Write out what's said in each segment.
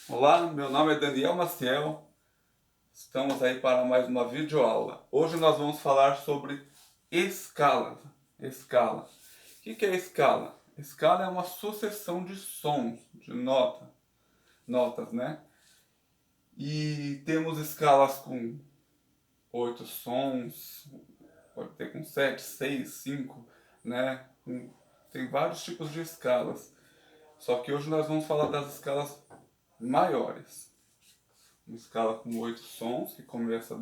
Olá, meu nome é Daniel Maciel, estamos aí para mais uma videoaula. Hoje nós vamos falar sobre escala. Escala. O que é escala? Escala é uma sucessão de sons, de notas, né? E temos escalas com 8 sons, pode ter com 7, 6, 5, né? Tem vários tipos de escalas. Só que hoje nós vamos falar das escalas maiores. Uma escala com 8 sons, que começa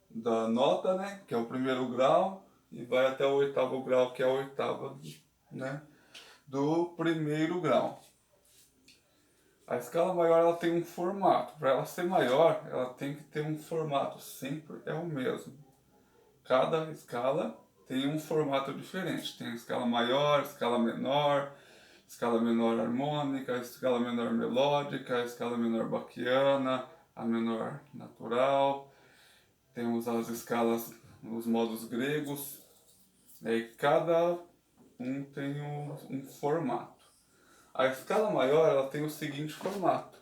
da nota, né, que é o primeiro grau, e vai até o oitavo grau, que é a oitava, né, do primeiro grau. A escala maior ela tem um formato. Para ela ser maior, ela tem que ter um formato, sempre é o mesmo. Cada escala tem um formato diferente. Tem a escala maior, escala menor harmônica, escala menor melódica, escala menor baquiana, a menor natural. Temos as escalas, os modos gregos, e cada um tem um formato. A escala maior ela tem o seguinte formato.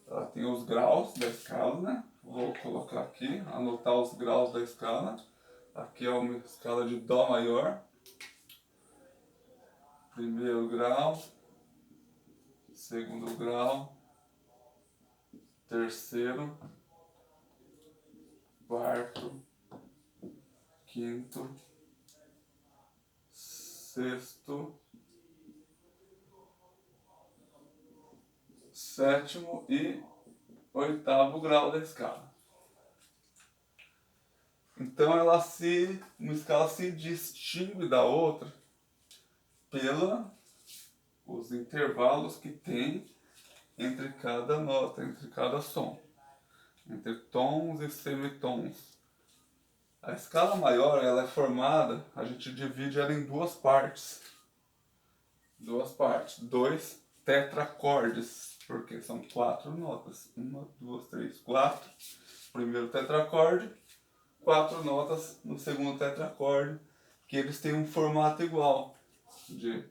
Ela tem os graus da escala, né? Vou colocar aqui, anotar os graus da escala. Aqui é uma escala de Dó maior. Primeiro grau, segundo grau, terceiro, quarto, quinto, sexto, sétimo e oitavo grau da escala. Então uma escala se distingue da outra pelos intervalos que tem entre cada nota, entre cada som, entre tons e semitons. A escala maior ela é formada, a gente divide ela em duas partes, dois tetracordes, porque são 4 notas, 1, 2, 3, 4, primeiro tetracorde, 4 notas no segundo tetracorde, que eles têm um formato igual, de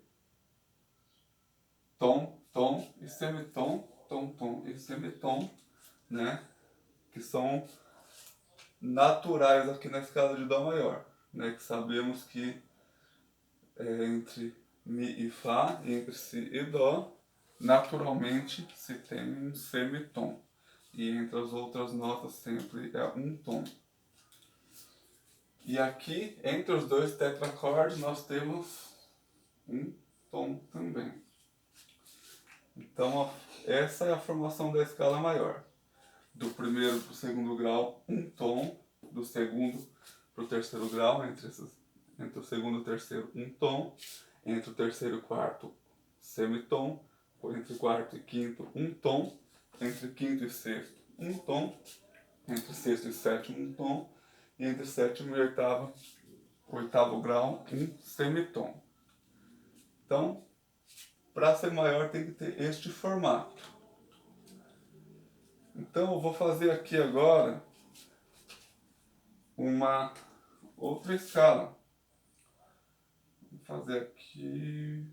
tom, tom e semitom, tom, tom e semitom, né? Que são naturais aqui na escala de Dó maior, né? Que sabemos que entre Mi e Fá, entre Si e Dó, naturalmente se tem um semitom. E entre as outras notas sempre é um tom. E aqui, entre os dois tetracordes, nós temos um tom também. Então, essa é a formação da escala maior. Do primeiro para o segundo grau, um tom. Do segundo para o terceiro grau, entre o segundo e o terceiro, um tom. Entre o terceiro e o quarto, semitom. Entre quarto e quinto, um tom. Entre quinto e sexto, um tom. Entre sexto e sétimo, um tom. E entre sétimo e oitavo grau, um semitom. Então, para ser maior tem que ter este formato. Então eu vou fazer aqui agora uma outra escala. Vou fazer aqui,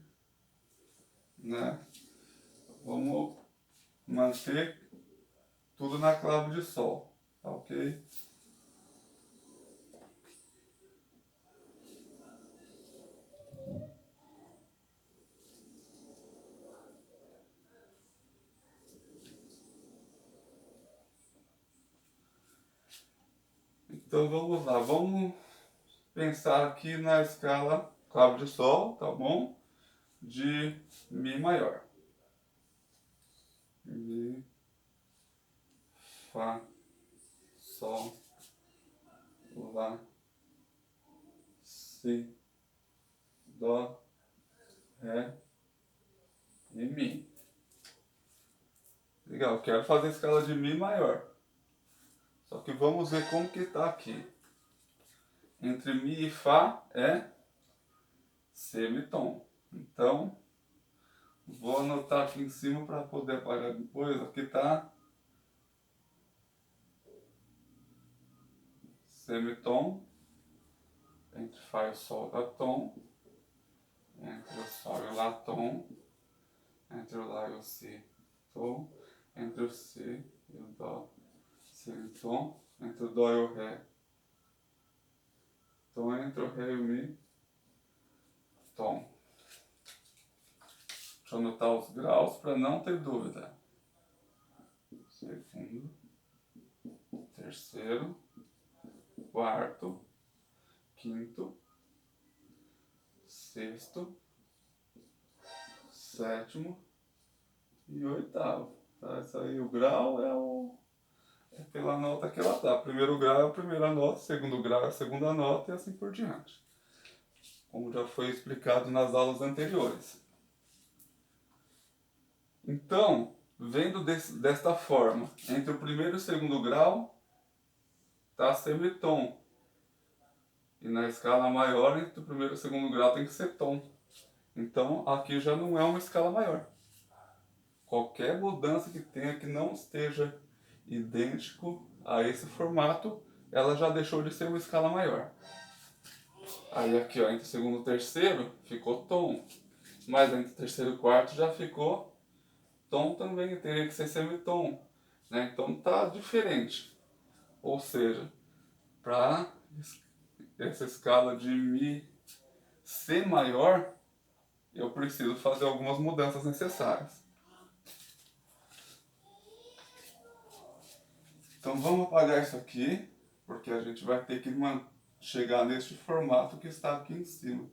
né? Vamos manter tudo na clave de Sol, tá ok? Então vamos lá, vamos pensar aqui na escala clave de Sol, tá bom? De Mi maior. Mi, Fá, Sol, Lá, Si, Dó, Ré e Mi. Legal, quero fazer a escala de Mi maior. Só que vamos ver como que está aqui. Entre Mi e Fá é semitom. Então, vou anotar aqui em cima para poder apagar depois. Aqui está semitom. Entre Fá e o Sol dá tom. Entre o Sol e o Lá tom. Entre o Lá e o Si tom, entre o si e o dó, semitom, entre o dó e o ré, tom, entre o ré e o mi, tom. Deixa eu anotar os graus para não ter dúvida. Segundo, terceiro, quarto, quinto, sexto, sétimo e oitavo. Tá? Isso aí, o grau é pela nota que ela tá. Primeiro grau é a primeira nota, segundo grau é a segunda nota e assim por diante. Como já foi explicado nas aulas anteriores. Então, vendo desta forma, entre o primeiro e o segundo grau, está semitom. E na escala maior, entre o primeiro e o segundo grau tem que ser tom. Então, aqui já não é uma escala maior. Qualquer mudança que tenha que não esteja idêntico a esse formato, ela já deixou de ser uma escala maior. Aí aqui, ó, entre o segundo e o terceiro, ficou tom. Mas entre o terceiro e o quarto já ficou tom também, teria que ser semitom. Né? Então tá diferente. Ou seja, para essa escala de Mi ser maior, eu preciso fazer algumas mudanças necessárias. Então vamos apagar isso aqui, porque a gente vai ter que chegar neste formato que está aqui em cima.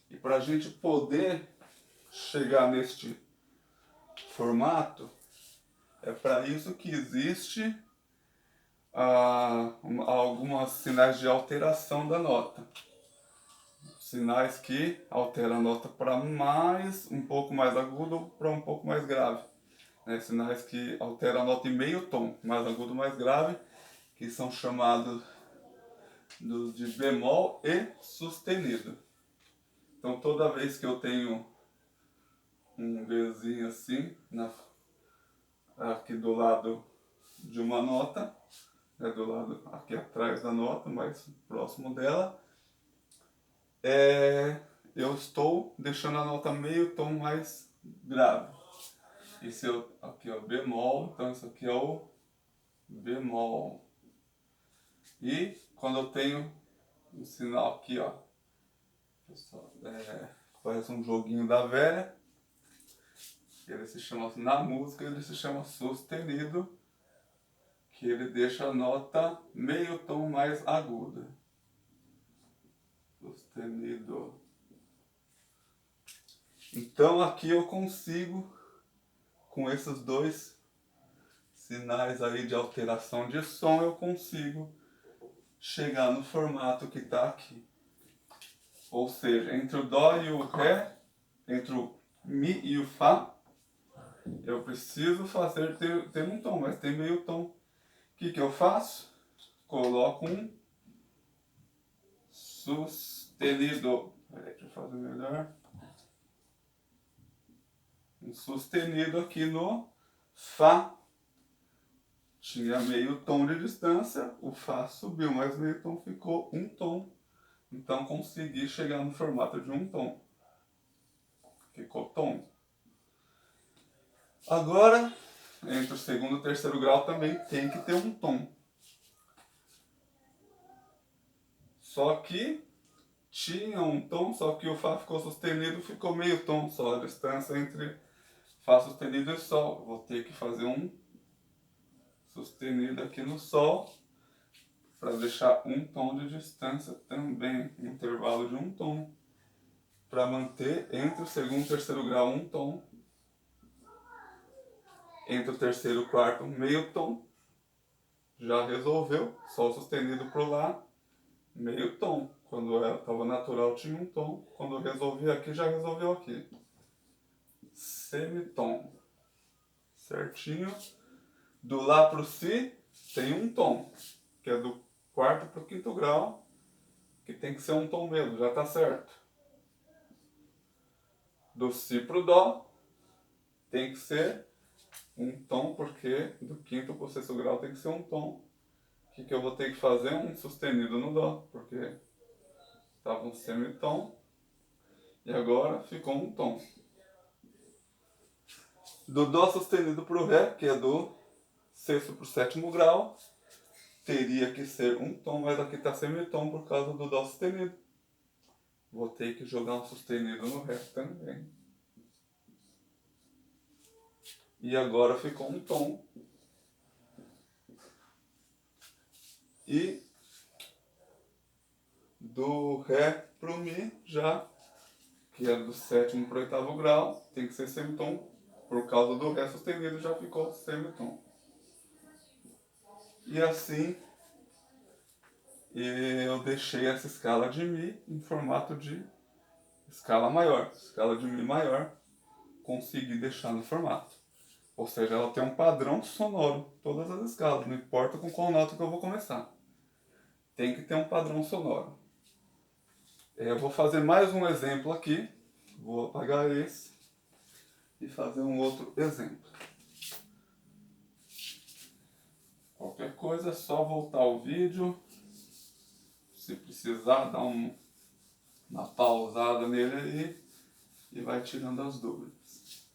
E para a gente poder chegar neste formato, é para isso que existe algumas sinais de alteração da nota. Sinais que alteram a nota para um pouco mais agudo ou para um pouco mais grave. Sinais que alteram a nota em meio tom, mais agudo, mais grave, que são chamados de bemol e sustenido. Então toda vez que eu tenho um Bzinho assim, aqui do lado de uma nota, do lado aqui atrás da nota, mais próximo dela, eu estou deixando a nota meio tom mais grave. Esse aqui é o bemol, então isso aqui é o bemol. E quando eu tenho um sinal aqui, ó, parece um joguinho da velha, ele se chama, na música ele se chama sustenido, que ele deixa a nota meio tom mais aguda. Sustenido. Então aqui eu consigo, com esses dois sinais aí de alteração de som, eu consigo chegar no formato que está aqui. Ou seja, entre o Dó e o Ré, entre o Mi e o Fá, eu preciso fazer ter um tom, mas tem meio tom. O que eu faço? Coloco um sustenido. Peraí, deixa eu fazer melhor. Um sustenido aqui no Fá. Tinha meio tom de distância, o Fá subiu, mas meio tom ficou um tom. Então consegui chegar no formato de um tom. Ficou tom. Agora, entre o segundo e o terceiro grau também tem que ter um tom. Só que tinha um tom, só que o Fá ficou sustenido, ficou meio tom só. A distância entre Fá sustenido e Sol. Vou ter que fazer um sustenido aqui no Sol para deixar um tom de distância também, um intervalo de um tom, para manter entre o segundo e o terceiro grau um tom, entre o terceiro e o quarto meio tom, já resolveu, Sol sustenido por lá, meio tom. Quando estava natural tinha um tom, quando eu resolvi aqui já resolveu aqui. Semitom, certinho. Do Lá para o Si tem um tom, que é do quarto para o quinto grau, que tem que ser um tom mesmo, já está certo. Do Si para o Dó tem que ser um tom, porque do quinto para o sexto grau tem que ser um tom. O que eu vou ter que fazer? Um sustenido no Dó, porque estava um semitom. E agora ficou um tom. Do Dó sustenido para o Ré, que é do sexto para o sétimo grau, teria que ser um tom, mas aqui está semitom por causa do Dó sustenido. Vou ter que jogar um sustenido no Ré também. E agora ficou um tom. E do Ré para o Mi, já, que é do sétimo para o oitavo grau, tem que ser semitom. Por causa do Ré sustenido já ficou semitom. E assim eu deixei essa escala de Mi em formato de escala maior. Escala de Mi maior, consegui deixar no formato. Ou seja, ela tem um padrão sonoro, todas as escalas, não importa com qual nota que eu vou começar. Tem que ter um padrão sonoro. Eu vou fazer mais um exemplo aqui. Vou apagar esse e fazer um outro exemplo. Qualquer coisa é só voltar o vídeo. Se precisar, dar uma pausada nele aí e vai tirando as dúvidas.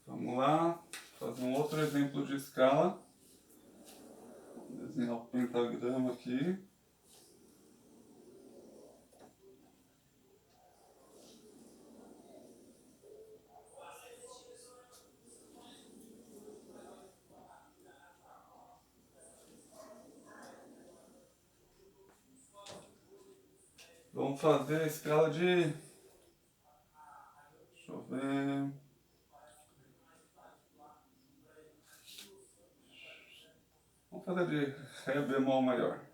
Vamos lá, fazer um outro exemplo de escala. Vou desenhar o pentagrama aqui. Vamos fazer a escala de... Deixa eu ver... Vamos fazer de Ré bemol maior.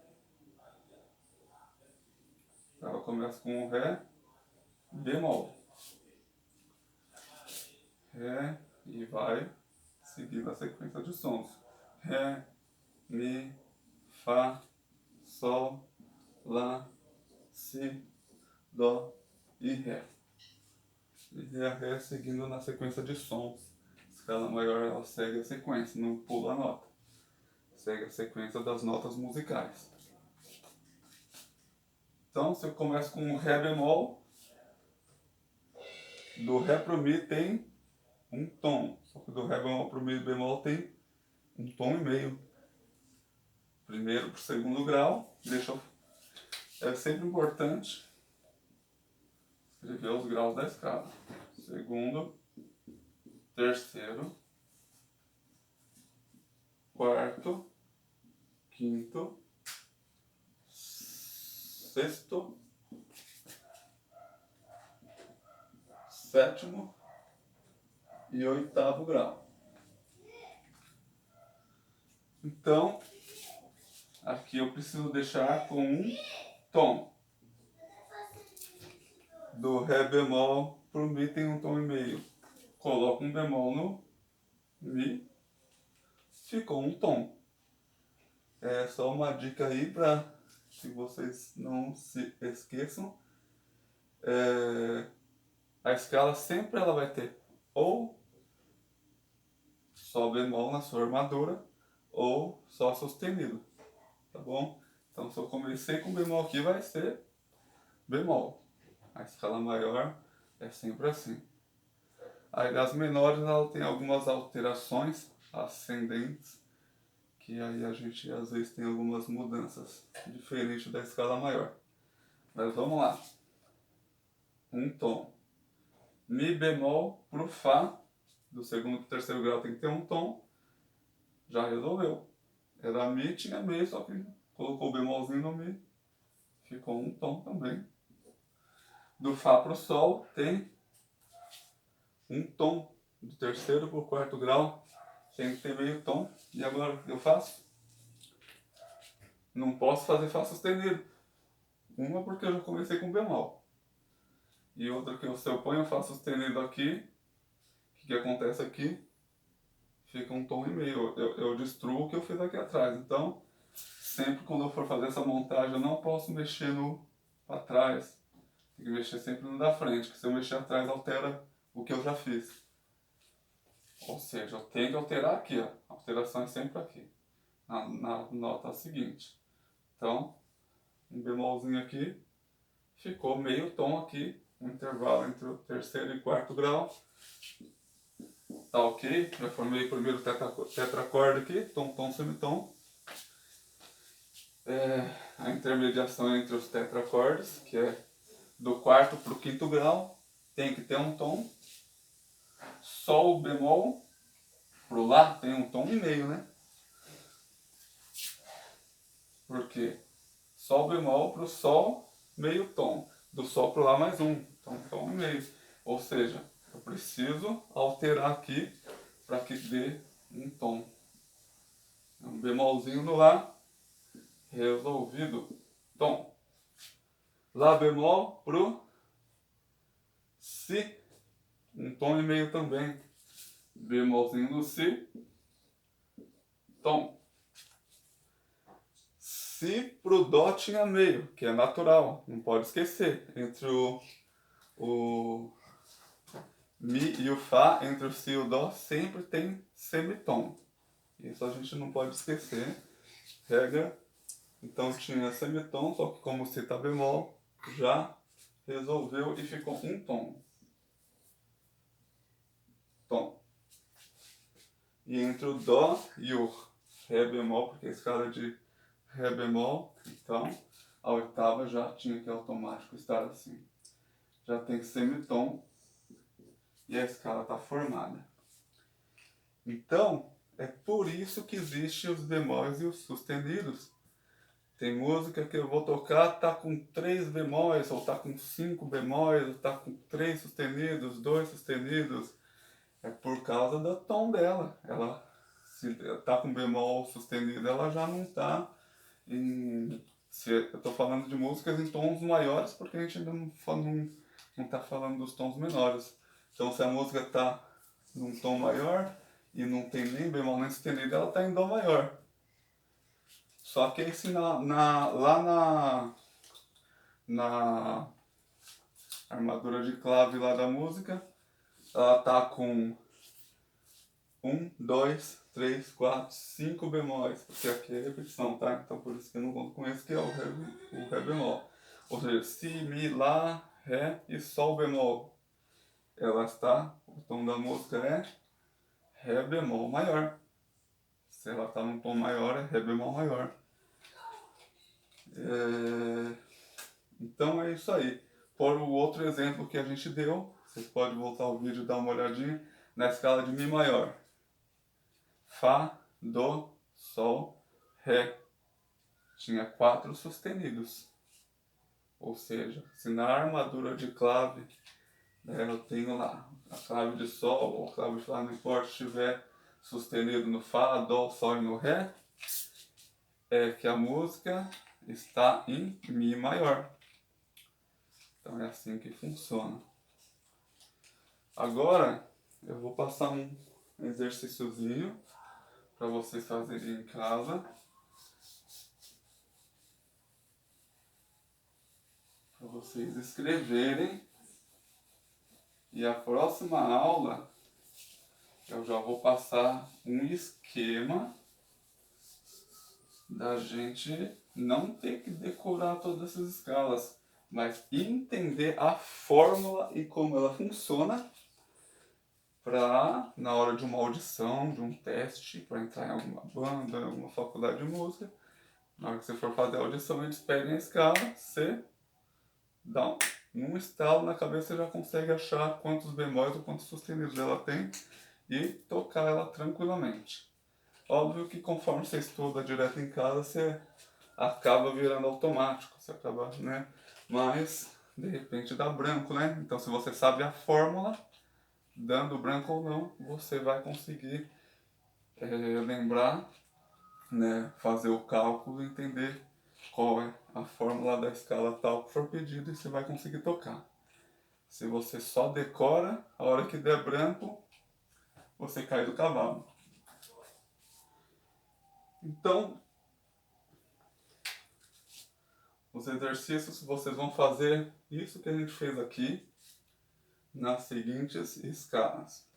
Ela começa com um Ré bemol. Ré e vai seguindo a sequência de sons. Ré, Mi, Fá, Sol, Lá, Si, Dó e Ré. E a Ré seguindo na sequência de sons. Escala maior ela segue a sequência, não pula a nota. Segue a sequência das notas musicais. Então, se eu começo com um Ré bemol, do Ré pro Mi tem um tom. Só que do Ré bemol pro Mi bemol tem um tom e meio. Primeiro pro segundo grau, é sempre importante escrever os graus da escala. Segundo, terceiro, quarto, quinto, sexto, sétimo e oitavo grau. Então, aqui eu preciso deixar com um tom. Do Ré bemol pro Mi tem um tom e meio. Coloco um bemol no Mi, ficou um tom. É só uma dica aí para que vocês não se esqueçam. A escala sempre ela vai ter ou Sol bemol na sua armadura ou Sol sustenido, tá bom? Então se eu comecei com bemol aqui vai ser bemol. A escala maior é sempre assim. Aí das menores ela tem algumas alterações ascendentes, que aí a gente às vezes tem algumas mudanças diferentes da escala maior. Mas vamos lá. Um tom. Mi bemol pro Fá, do segundo pro terceiro grau tem que ter um tom. Já resolveu. Era Mi, tinha Mi, só que colocou o bemolzinho no Mi. Ficou um tom também. Do Fá pro Sol tem um tom. Do terceiro pro quarto grau tem que ter meio tom. E agora o que eu faço? Não posso fazer Fá sustenido. Uma porque eu já comecei com bemol. E outra que se eu ponho Fá sustenido aqui, o que acontece aqui? Fica um tom e meio. Eu destruo o que eu fiz aqui atrás. Então, sempre quando eu for fazer essa montagem, eu não posso mexer no para trás, Tem que mexer sempre no da frente, que se eu mexer atrás altera o que eu já fiz. Ou seja, eu tenho que alterar aqui, ó. A alteração é sempre aqui, na nota seguinte. Então, um bemolzinho aqui, ficou meio tom aqui, um intervalo entre o terceiro e quarto grau. Tá ok, já formei o primeiro tetracorde aqui, tom, tom, semitom. A intermediação entre os tetracordes, que é do quarto para o quinto grau, tem que ter um tom. Sol bemol, pro Lá tem um tom e meio, né? Porque Sol bemol pro Sol, meio tom. Do Sol pro Lá mais um, então tom e meio. Ou seja, eu preciso alterar aqui para que dê um tom. Um bemolzinho no Lá, resolvido, tom. Lá bemol pro Si, um tom e meio também. Bemolzinho no Si, tom. Si pro Dó tinha meio, que é natural, não pode esquecer. Entre o Mi e o Fá, entre o Si e o Dó, sempre tem semitom. Isso a gente não pode esquecer. Regra. Então tinha semitom, só que como o Si tá bemol, já resolveu e ficou um tom. Tom. E entre o Dó e o Ré bemol, porque a escala é de Ré bemol, então a oitava já tinha que automático estar assim. Já tem semitom e a escala está formada. Então, é por isso que existem os bemóis e os sustenidos. Tem música que eu vou tocar, tá com 3 bemóis, ou tá com 5 bemóis, ou tá com 3 sustenidos, 2 sustenidos. É por causa do tom dela. Ela, se tá com bemol sustenido, ela já não tá em... eu estou falando de músicas em tons maiores, porque a gente ainda não tá falando dos tons menores. Então, se a música tá num tom maior e não tem nem bemol nem sustenido, ela tá em dó maior. Só que esse lá na armadura de clave lá da música, ela tá com 1, 2, 3, 4, 5 bemóis, porque aqui é repetição, tá? Então por isso que eu não conto com esse que é o Ré bemol. Ou seja, Si, Mi, Lá, Ré e Sol bemol. Ela está, o tom da música é Ré bemol maior. Se ela está num tom maior, é Ré bemol maior. Então é isso aí. Por o outro exemplo que a gente deu, vocês podem voltar ao vídeo e dar uma olhadinha, na escala de Mi maior. Fá, Dó, Sol, Ré. Tinha 4 sustenidos. Ou seja, se na armadura de clave, né, eu tenho lá a clave de Sol ou a clave de Lá, não importa, estiver sustenido no Fá, Dó, Sol e no Ré, é que a música está em Mi maior. Então é assim que funciona. Agora eu vou passar um exercíciozinho para vocês fazerem em casa. Para vocês escreverem. E a próxima aula eu já vou passar um esquema da gente não ter que decorar todas essas escalas, mas entender a fórmula e como ela funciona para, na hora de uma audição, de um teste, para entrar em alguma banda, em alguma faculdade de música, na hora que você for fazer a audição, eles pedem a escala, você dá um estalo na cabeça, você já consegue achar quantos bemóis ou quantos sustenidos ela tem e tocar ela tranquilamente. Óbvio que conforme você estuda direto em casa, você acaba virando automático, você acaba, né? Mas, de repente dá branco, né? Então, se você sabe a fórmula, dando branco ou não, você vai conseguir lembrar, né? Fazer o cálculo e entender qual é a fórmula da escala tal que for pedido e você vai conseguir tocar. Se você só decora, a hora que der branco, você cai do cavalo. Então, Os exercícios vocês vão fazer isso que a gente fez aqui nas seguintes escalas.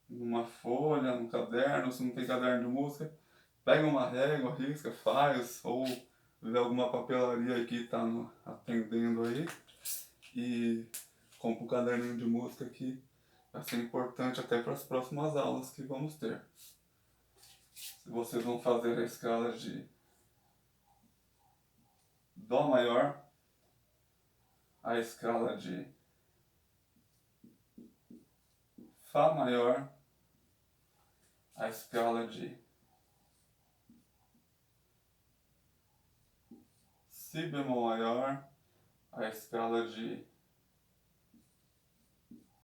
Numa folha, num caderno, se não tem caderno de música, pega uma régua, risca, faz, ou vê alguma papelaria que está atendendo aí e compra um caderninho de música que vai ser importante até para as próximas aulas que vamos ter. Se vocês vão fazer a escala de Dó maior, a escala de Fá maior, a escala de Si bemol maior, a escala de